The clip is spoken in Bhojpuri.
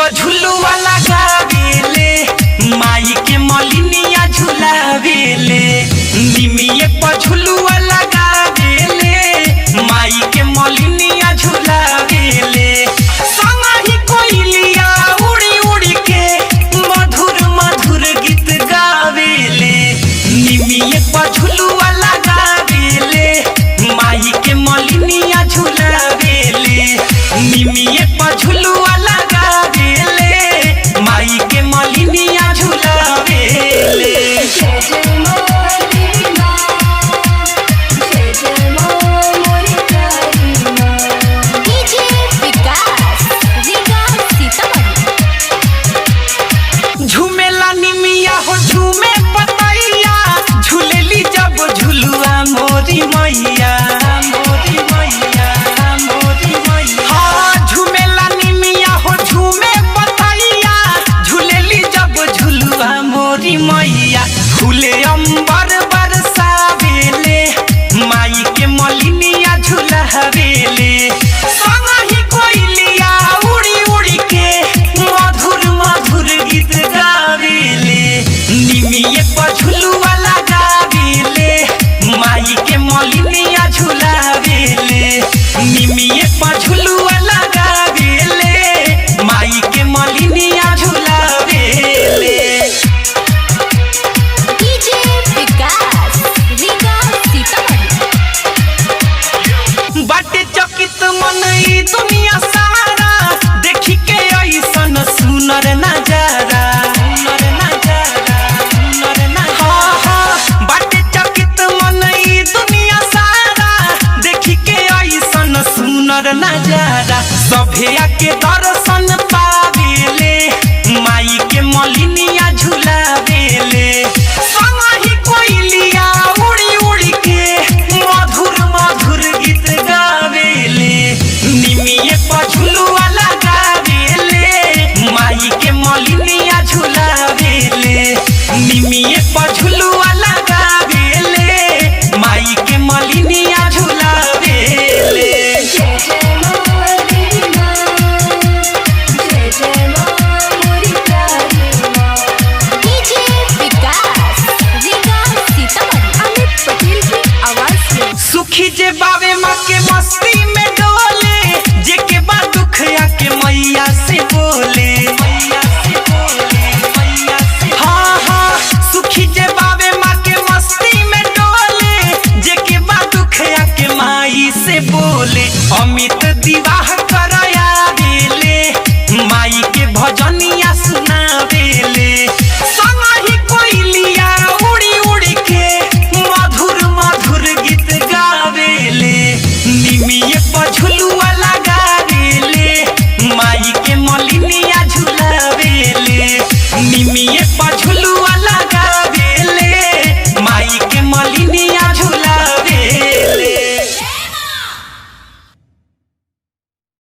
पर झुलुआ लगावेले माई के मलिनिया झुलावेले निमिये पर झुलुआ लगावेले माई के मलिनिया झुलावेले संगहि कोइलिया उड़ी उड़ी के मधुर मधुर गीत गावेले निमिये पर झुलुआ लगावेले माई के मलिनिया झुलावेले निमिये पर झुलुआ लगावेले माई के मलिनिया झुलावेले। झूमेला निमिया हो झूमे पतैया झूलेली जब झुलुआ मोरी मैया मोरी मैया मोरी मैया। हाँ झूमेला निमिया हो झूमे पतैया झूलेली जब झुलुआ मोरी मैया झूले अंबर बरसावेले माई के मलिनिया झुलावेले संगहि कोइलिया उड़ी उड़ी के मधुर मधुर गीत गावेले निमिये पर झुलुआ लगावेले माई के मलिनिया झुलावेले निमिये पर झुलुआ लगावेले माई के मलिनिया झुलावेले। बाटे चकित मन ई दुनिया सारा देखी के ऐसन सुनर नजारा सुनर नजारा सुनर नजारा। हाँ बाटे चकित मन ई दुनिया सारा देखी के ऐसन सुनर नजारा सभे के दर्शन पावेले माई के मलिनिया झुलावेले संगहि कोइलिया उड़ी उड़ी के मधुर मधुर गीत गावेले निमिये पर झुलुआ लगावेले माई के मलिनिया झुलावेले निमिये पर झुलुआ लगावेले माई के मलिनिया झुलावेले। सुखी जे बावे माँ के मस्ती में डोले जे के बा दुख आके मैया से बोले मैया से बोले मैया से। हाँ हाँ सुखी जे बावे माँ के मस्ती में डोले जे के बा दुख आके माई से बोले अमित विवाह करायावेले माई के भजनिया सुनावेले संगहि कोइलिया उड़ी उड़ी के मधुर मधुर गीत गावेले निमिये पर झुलुआ लगावेले माई के मलिनिया झुलावेले निमिये